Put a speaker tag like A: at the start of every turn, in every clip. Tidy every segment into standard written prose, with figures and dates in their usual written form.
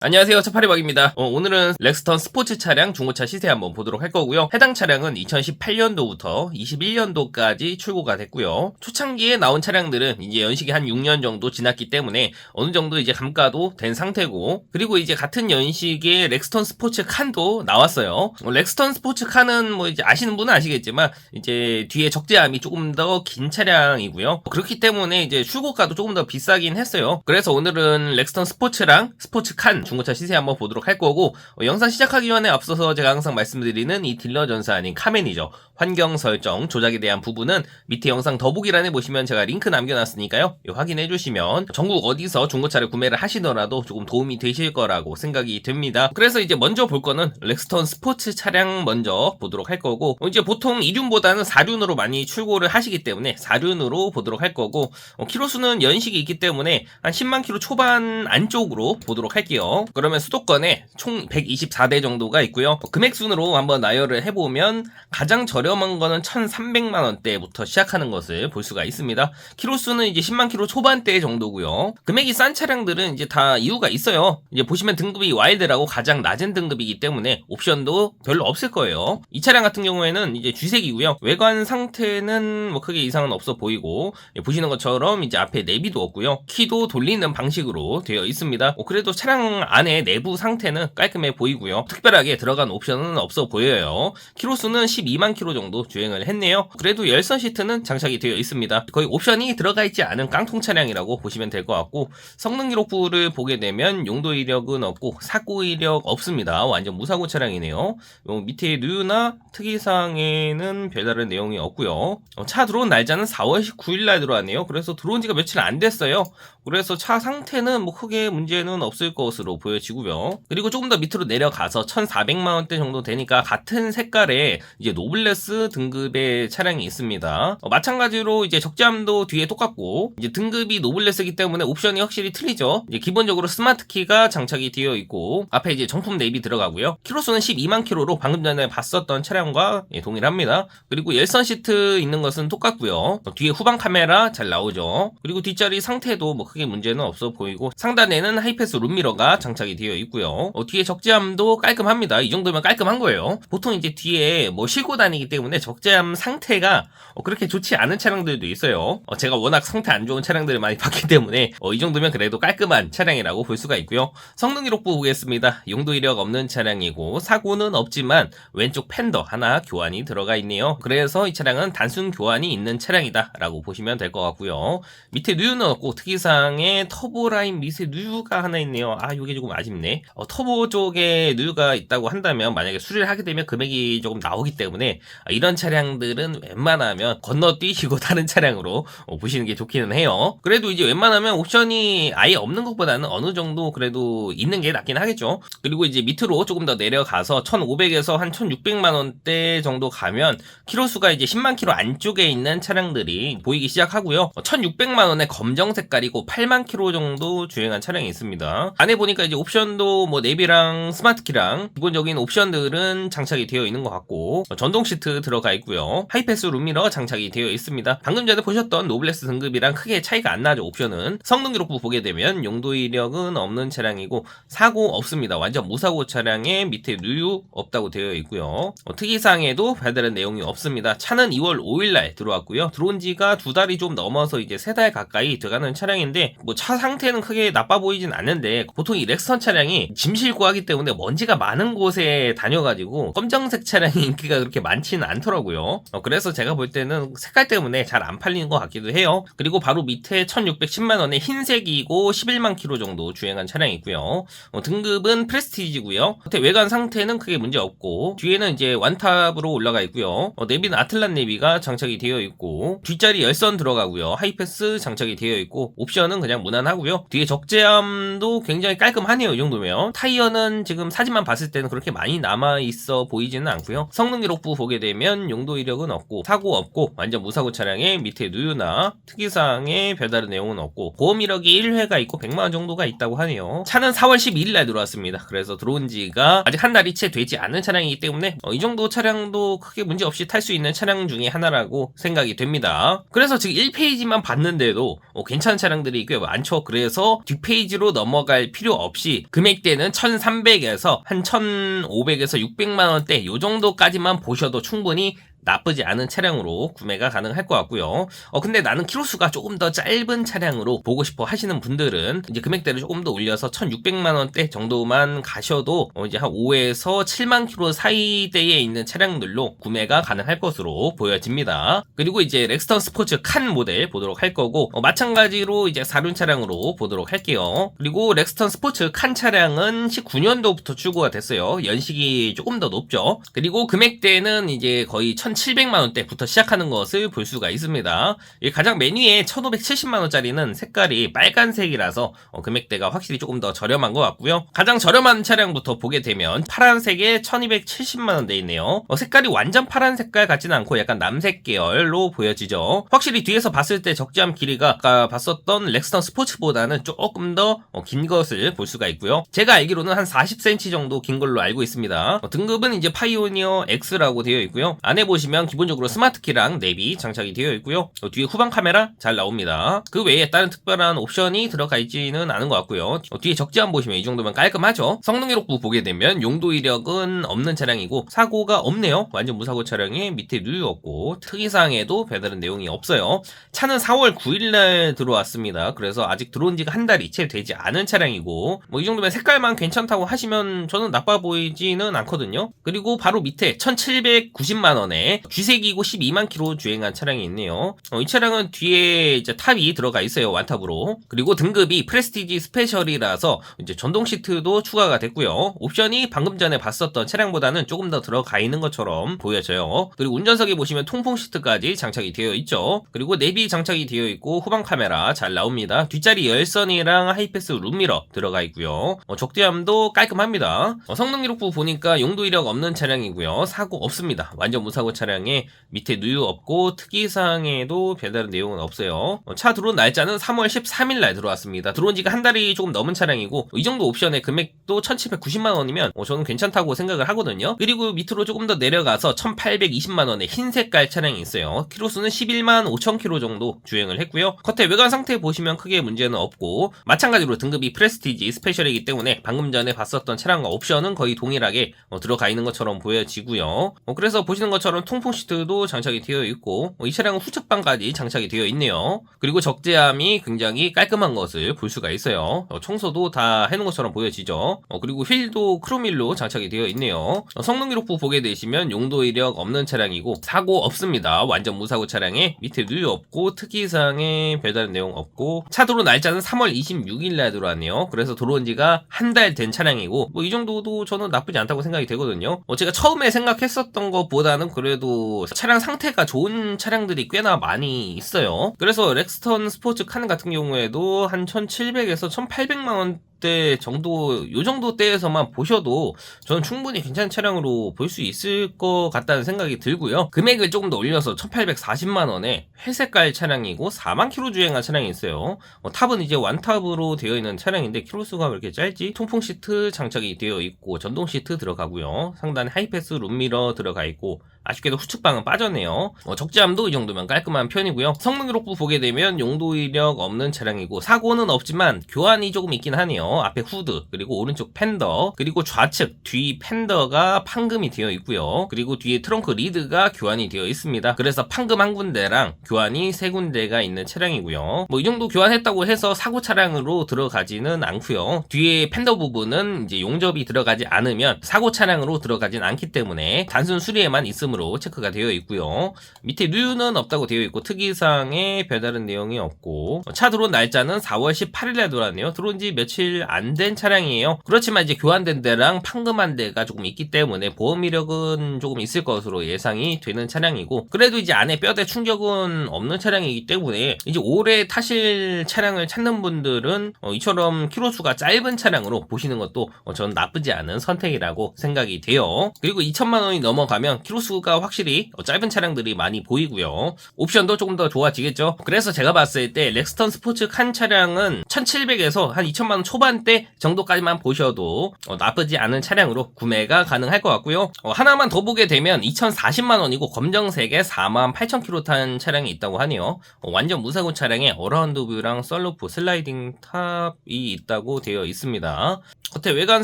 A: 안녕하세요, 차파리박입니다. 오늘은 렉스턴 스포츠 차량 중고차 시세 한번 보도록 할 거고요. 해당 차량은 2018년도부터 21년도까지 출고가 됐고요. 초창기에 나온 차량들은 이제 연식이 한 6년 정도 지났기 때문에 어느 정도 이제 감가도 된 상태고, 그리고 이제 같은 연식의 렉스턴 스포츠 칸도 나왔어요. 렉스턴 스포츠 칸은 뭐 이제 아시는 분은 아시겠지만 이제 뒤에 적재함이 조금 더 긴 차량이고요. 그렇기 때문에 이제 출고가도 조금 더 비싸긴 했어요. 그래서 오늘은 렉스턴 스포츠랑 스포츠 칸 중고차 시세 한번 보도록 할 거고, 영상 시작하기 전에 앞서서 제가 항상 말씀드리는 이 딜러 전사 아닌 카멘이죠. 환경 설정 조작에 대한 부분은 밑에 영상 더보기란에 보시면 제가 링크 남겨놨으니까요. 확인해 주시면 전국 어디서 중고차를 구매를 하시더라도 조금 도움이 되실 거라고 생각이 됩니다. 그래서 이제 먼저 볼 거는 렉스턴 스포츠 차량 먼저 보도록 할 거고, 이제 보통 2륜보다는 4륜으로 많이 출고를 하시기 때문에 4륜으로 보도록 할 거고, 키로수는 연식이 있기 때문에 한 10만 킬로 초반 안쪽으로 보도록 할게요. 그러면 수도권에 총 124대 정도가 있고요. 금액 순으로 한번 나열을 해보면 가장 저렴한 거는 1,300만 원대부터 시작하는 것을 볼 수가 있습니다. 키로수는 이제 10만 킬로 초반대 정도고요. 금액이 싼 차량들은 이제 다 이유가 있어요. 이제 보시면 등급이 와일드라고 가장 낮은 등급이기 때문에 옵션도 별로 없을 거예요. 이 차량 같은 경우에는 이제 G색이고요. 외관 상태는 뭐 크게 이상은 없어 보이고, 보시는 것처럼 이제 앞에 내비도 없고요. 키도 돌리는 방식으로 되어 있습니다. 그래도 차량 안에 내부 상태는 깔끔해 보이고요. 특별하게 들어간 옵션은 없어 보여요. 키로수는 12만 킬로 정도 주행을 했네요. 그래도 열선 시트는 장착이 되어 있습니다. 거의 옵션이 들어가 있지 않은 깡통 차량이라고 보시면 될 것 같고, 성능 기록부를 보게 되면 용도 이력은 없고 사고 이력 없습니다. 완전 무사고 차량이네요. 밑에 누유나 특이사항에는 별다른 내용이 없고요. 차 들어온 날짜는 4월 19일 날 들어왔네요. 그래서 들어온 지가 며칠 안 됐어요. 그래서 차 상태는 뭐 크게 문제는 없을 것으로 보여지고요. 그리고 조금 더 밑으로 내려가서 1,400만 원대 정도 되니까 같은 색깔의 이제 노블레스 등급의 차량이 있습니다. 마찬가지로 이제 적재함도 뒤에 똑같고, 이제 등급이 노블레스이기 때문에 옵션이 확실히 틀리죠. 이제 기본적으로 스마트 키가 장착이 되어 있고 앞에 이제 정품 내비 들어가고요. 키로수는 12만 킬로로 방금 전에 봤었던 차량과 동일합니다. 그리고 열선 시트 있는 것은 똑같고요. 뒤에 후방 카메라 잘 나오죠. 그리고 뒷자리 상태도 뭐 크게 문제는 없어 보이고, 상단에는 하이패스 룸미러가 장착이 되어 있고요. 뒤에 적재함도 깔끔합니다. 이 정도면 깔끔한 거예요. 보통 이제 뒤에 뭐 싣고 다니기 때문에 적재함 상태가 그렇게 좋지 않은 차량들도 있어요. 제가 워낙 상태 안 좋은 차량들을 많이 봤기 때문에 이 정도면 그래도 깔끔한 차량이라고 볼 수가 있고요. 성능 기록부 보겠습니다. 용도 이력 없는 차량이고 사고는 없지만 왼쪽 팬더 하나 교환이 들어가 있네요. 그래서 이 차량은 단순 교환이 있는 차량이다 라고 보시면 될 것 같고요. 밑에 누유는 없고 특이사항에 터보라인 밑에 누유가 하나 있네요. 이게 조금 아쉽네. 터보 쪽에 누유가 있다고 한다면 만약에 수리를 하게 되면 금액이 조금 나오기 때문에 이런 차량들은 웬만하면 건너뛰시고 다른 차량으로 보시는 게 좋기는 해요. 그래도 이제 웬만하면 옵션이 아예 없는 것보다는 어느 정도 그래도 있는 게 낫긴 하겠죠. 그리고 이제 밑으로 조금 더 내려가서 1,500에서 한 1,600만 원대 정도 가면 키로수가 이제 10만 킬로 안쪽에 있는 차량들이 보이기 시작하고요. 1,600만 원의 검정 색깔이고 8만 킬로 정도 주행한 차량이 있습니다. 안에 보니까 이제 옵션도 뭐 내비랑 스마트키랑 기본적인 옵션들은 장착이 되어 있는 것 같고, 전동 시트 들어가 있고요. 하이패스 룸미러 장착이 되어 있습니다. 방금 전에 보셨던 노블레스 등급이랑 크게 차이가 안 나죠. 옵션은 성능 기록부 보게 되면 용도 이력은 없는 차량이고 사고 없습니다. 완전 무사고 차량에 밑에 누유 없다고 되어 있고요. 특이사항에도 별다른 내용이 없습니다. 차는 2월 5일날 들어왔고요. 들어온 지가 2달이 좀 넘어서 이제 3달 가까이 돼가는 차량인데, 뭐 차 상태는 크게 나빠 보이진 않는데, 보통 이 렉스턴 차량이 짐 싣고 하기 때문에 먼지가 많은 곳에 다녀가지고 검정색 차량이 인기가 그렇게 많지는 않더라고요. 그래서 제가 볼 때는 색깔 때문에 잘 안 팔리는 것 같기도 해요. 그리고 바로 밑에 1,610만 원의 흰색이고 11만 킬로 정도 주행한 차량이 있고요. 등급은 프레스티지고요. 겉에 외관 상태는 크게 문제 없고, 뒤에는 이제 완탑으로 올라가 있고요. 내비는 아틀란 내비가 장착이 되어 있고, 뒷자리 열선 들어가고요. 하이패스 장착이 되어 있고, 옵션은 그냥 무난하고요. 뒤에 적재함도 굉장히 깔끔하네요. 이 정도면. 타이어는 지금 사진만 봤을 때는 그렇게 많이 남아있어 보이지는 않고요. 성능 기록부 보게 되면 용도 이력은 없고 사고 없고 완전 무사고 차량에 밑에 누유나 특이사항에 별다른 내용은 없고 보험 이력이 1회가 있고 100만원 정도가 있다고 하네요. 차는 4월 12일날 들어왔습니다. 그래서 들어온 지가 아직 한 달이 채 되지 않은 차량이기 때문에 이 정도 차량도 크게 문제 없이 탈 수 있는 차량 중에 하나라고 생각이 됩니다. 그래서 지금 1페이지만 봤는데도 괜찮은 차량들이 꽤 많죠. 그래서 뒷페이지로 넘어갈 필요 없이 금액대는 1300에서 한 1500에서 600만원대 요 정도까지만 보셔도 충분히 나쁘지 않은 차량으로 구매가 가능할 것 같고요. 근데 나는 키로수가 조금 더 짧은 차량으로 보고 싶어 하시는 분들은 이제 금액대를 조금 더 올려서 1600만원대 정도만 가셔도 이제 한 5에서 7만 킬로 사이대에 있는 차량들로 구매가 가능할 것으로 보여집니다. 그리고 이제 렉스턴 스포츠 칸 모델 보도록 할 거고 마찬가지로 이제 4륜 차량으로 보도록 할게요. 그리고 렉스턴 스포츠 칸 차량은 19년도부터 출고가 됐어요. 연식이 조금 더 높죠. 그리고 금액대는 이제 거의 1700만원대부터 시작하는 것을 볼 수가 있습니다. 가장 맨 위에 1570만원짜리는 색깔이 빨간색이라서 금액대가 확실히 조금 더 저렴한 것 같고요. 가장 저렴한 차량부터 보게 되면 파란색에 1270만원대 있네요. 색깔이 완전 파란 색깔 같지는 않고 약간 남색 계열로 보여지죠. 확실히 뒤에서 봤을 때 적재함 길이가 아까 봤었던 렉스턴 스포츠보다는 조금 더 긴 것을 볼 수가 있고요. 제가 알기로는 한 40cm 정도 긴 걸로 알고 있습니다. 등급은 이제 파이오니어 X라고 되어 있고요. 안에 보시면 기본적으로 스마트키랑 내비 장착이 되어 있고요. 뒤에 후방 카메라 잘 나옵니다. 그 외에 다른 특별한 옵션이 들어가 있지는 않은 것 같고요. 뒤에 적재함 보시면 이 정도면 깔끔하죠. 성능 기록부 보게 되면 용도 이력은 없는 차량이고 사고가 없네요. 완전 무사고 차량에 밑에 누유 없고 특이사항에도 별다른 내용이 없어요. 차는 4월 9일날 들어왔습니다. 그래서 아직 들어온 지가 한 달이 채 되지 않은 차량이고 이 정도면 색깔만 괜찮다고 하시면 저는 나빠 보이지는 않거든요. 그리고 바로 밑에 1790만원에 쥐색이고 12만 킬로 주행한 차량이 있네요. 이 차량은 뒤에 이제 탑이 들어가 있어요. 완탑으로. 그리고 등급이 프레스티지 스페셜이라서 이제 전동 시트도 추가가 됐고요. 옵션이 방금 전에 봤었던 차량보다는 조금 더 들어가 있는 것처럼 보여져요. 그리고 운전석에 보시면 통풍 시트까지 장착이 되어 있죠. 그리고 내비 장착이 되어 있고 후방 카메라 잘 나옵니다. 뒷자리 열선이랑 하이패스 룸미러 들어가 있고요. 적재함도 깔끔합니다. 성능 기록부 보니까 용도 이력 없는 차량이고요. 사고 없습니다. 완전 무사고 차량에 밑에 누유 없고 특이사항에도 별다른 내용은 없어요. 차 들어온 날짜는 3월 13일 날 들어왔습니다. 들어온 지가 한 달이 조금 넘은 차량이고 이 정도 옵션의 금액도 1790만원이면 저는 괜찮다고 생각을 하거든요. 그리고 밑으로 조금 더 내려가서 1820만원의 흰 색깔 차량이 있어요. 키로수는 11만 5천 킬로 정도 주행을 했고요. 겉에 외관 상태 보시면 크게 문제는 없고 마찬가지로 등급이 프레스티지 스페셜이기 때문에 방금 전에 봤었던 차량과 옵션은 거의 동일하게 들어가 있는 것처럼 보여지고요. 그래서 보시는 것처럼 통풍 시트도 장착이 되어 있고 이 차량은 후측방까지 장착이 되어 있네요. 그리고 적재함이 굉장히 깔끔한 것을 볼 수가 있어요. 청소도 다 해놓은 것처럼 보여지죠. 그리고 휠도 크롬휠로 장착이 되어 있네요. 성능 기록부 보게 되시면 용도 이력 없는 차량이고 사고 없습니다. 완전 무사고 차량에 밑에 누유 없고 특이사항에 별다른 내용 없고 차 들어온 날짜는 3월 26일 날 들어왔네요. 그래서 들어온 지가 한 달 된 차량이고 이 정도도 저는 나쁘지 않다고 생각이 되거든요. 제가 처음에 생각했었던 것보다는 그래도 차량 상태가 좋은 차량들이 꽤나 많이 있어요. 그래서 렉스턴 스포츠 칸 같은 경우에도 한 1700에서 1800만원 대 정도 요 정도 대에서만 보셔도 저는 충분히 괜찮은 차량으로 볼 수 있을 것 같다는 생각이 들고요. 금액을 조금 더 올려서 1840만원에 회색깔 차량이고 4만 킬로 주행한 차량이 있어요. 탑은 이제 완탑으로 되어 있는 차량인데 킬로수가 왜 이렇게 짧지? 통풍 시트 장착이 되어 있고 전동 시트 들어가고요. 상단에 하이패스 룸미러 들어가 있고 아쉽게도 후측방은 빠졌네요. 적재함도 이 정도면 깔끔한 편이고요. 성능 기록부 보게 되면 용도 이력 없는 차량이고 사고는 없지만 교환이 조금 있긴 하네요. 앞에 후드 그리고 오른쪽 팬더 그리고 좌측 뒤 팬더가 판금이 되어 있고요. 그리고 뒤에 트렁크 리드가 교환이 되어 있습니다. 그래서 판금 한 군데랑 교환이 세 군데가 있는 차량이고요. 이 정도 교환했다고 해서 사고 차량으로 들어가지는 않고요. 뒤에 팬더 부분은 이제 용접이 들어가지 않으면 사고 차량으로 들어가진 않기 때문에 단순 수리에만 있음으로 체크가 되어 있고요. 밑에 누유는 없다고 되어 있고 특이사항에 별다른 내용이 없고 차 들어온 날짜는 4월 18일에 들어왔네요. 들어온 지 며칠 안 된 차량이에요. 그렇지만 이제 교환된 데랑 판금한 데가 조금 있기 때문에 보험 이력은 조금 있을 것으로 예상이 되는 차량이고 그래도 이제 안에 뼈대 충격은 없는 차량이기 때문에 이제 오래 타실 차량을 찾는 분들은 이처럼 키로수가 짧은 차량으로 보시는 것도 저는 나쁘지 않은 선택이라고 생각이 돼요. 그리고 2천만원이 넘어가면 키로수 뷰가 확실히 짧은 차량들이 많이 보이고요. 옵션도 조금 더 좋아지겠죠. 그래서 제가 봤을 때 렉스턴 스포츠 칸 차량은 1700에서 한 2000만원 초반대 정도까지만 보셔도 나쁘지 않은 차량으로 구매가 가능할 것 같고요. 하나만 더 보게 되면 2040만원이고 검정색에 48,000km 탄 차량이 있다고 하네요. 완전 무사고 차량에 어라운드 뷰랑 썰루프, 슬라이딩 탑이 있다고 되어 있습니다. 겉에 외관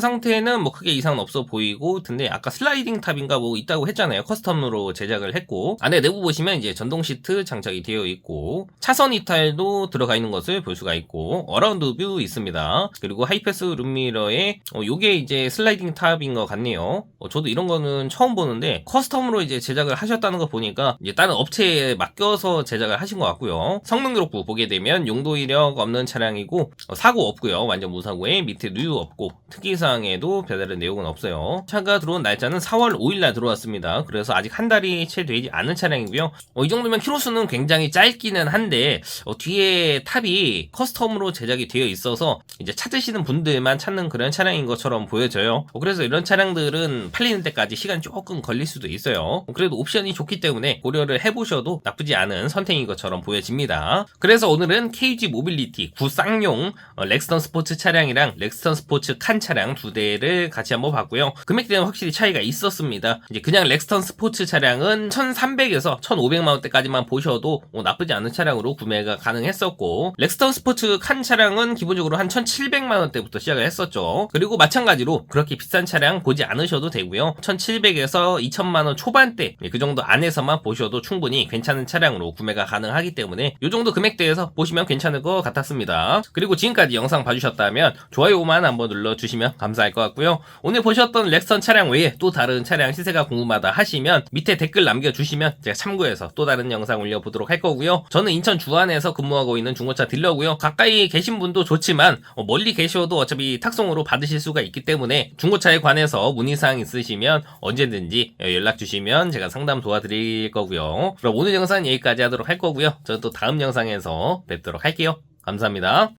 A: 상태는 뭐 크게 이상은 없어 보이고, 근데 아까 슬라이딩 탑인가 뭐 있다고 했잖아요. 커스텀으로 제작을 했고, 안에 내부 보시면 이제 전동 시트 장착이 되어 있고, 차선 이탈도 들어가 있는 것을 볼 수가 있고, 어라운드 뷰 있습니다. 그리고 하이패스 룸미러에 요게 이제 슬라이딩 탑인 것 같네요. 저도 이런 거는 처음 보는데 커스텀으로 이제 제작을 하셨다는 거 보니까 이제 다른 업체에 맡겨서 제작을 하신 것 같고요. 성능 기록부 보게 되면 용도 이력 없는 차량이고, 사고 없고요. 완전 무사고에 밑에 누유 없고, 특이사항에도 별다른 내용은 없어요. 차가 들어온 날짜는 4월 5일날 들어왔습니다. 그래서 아직 한 달이 채 되지 않은 차량이고요. 이 정도면 키로수는 굉장히 짧기는 한데, 뒤에 탑이 커스텀으로 제작이 되어 있어서 이제 찾으시는 분들만 찾는 그런 차량인 것처럼 보여져요. 그래서 이런 차량들은 팔리는 데까지 시간이 조금 걸릴 수도 있어요. 그래도 옵션이 좋기 때문에 고려를 해보셔도 나쁘지 않은 선택인 것처럼 보여집니다. 그래서 오늘은 KG 모빌리티 구쌍용 렉스턴 스포츠 차량이랑 렉스턴 스포츠 칸 차량 두 대를 같이 한번 봤고요. 금액대는 확실히 차이가 있었습니다. 이제 그냥 렉스턴 스포츠 차량은 1300에서 1500만원대까지만 보셔도 나쁘지 않은 차량으로 구매가 가능했었고, 렉스턴 스포츠 칸 차량은 기본적으로 한 1700만원대부터 시작을 했었죠. 그리고 마찬가지로 그렇게 비싼 차량 보지 않으셔도 되고요. 1700에서 2000만원 초반대 그 정도 안에서만 보셔도 충분히 괜찮은 차량으로 구매가 가능하기 때문에 이 정도 금액대에서 보시면 괜찮을 것 같았습니다. 그리고 지금까지 영상 봐주셨다면 좋아요만 한번 눌러주시면 감사할 것 같고요. 오늘 보셨던 렉스턴 차량 외에 또 다른 차량 시세가 궁금하다 하시면 밑에 댓글 남겨주시면 제가 참고해서 또 다른 영상 올려보도록 할 거고요. 저는 인천 주안에서 근무하고 있는 중고차 딜러고요. 가까이 계신 분도 좋지만 멀리 계셔도 어차피 탁송으로 받으실 수가 있기 때문에 중고차에 관해서 문의사항 있으시면 언제든지 연락 주시면 제가 상담 도와드릴 거고요. 그럼 오늘 영상은 여기까지 하도록 할 거고요. 저는 또 다음 영상에서 뵙도록 할게요. 감사합니다.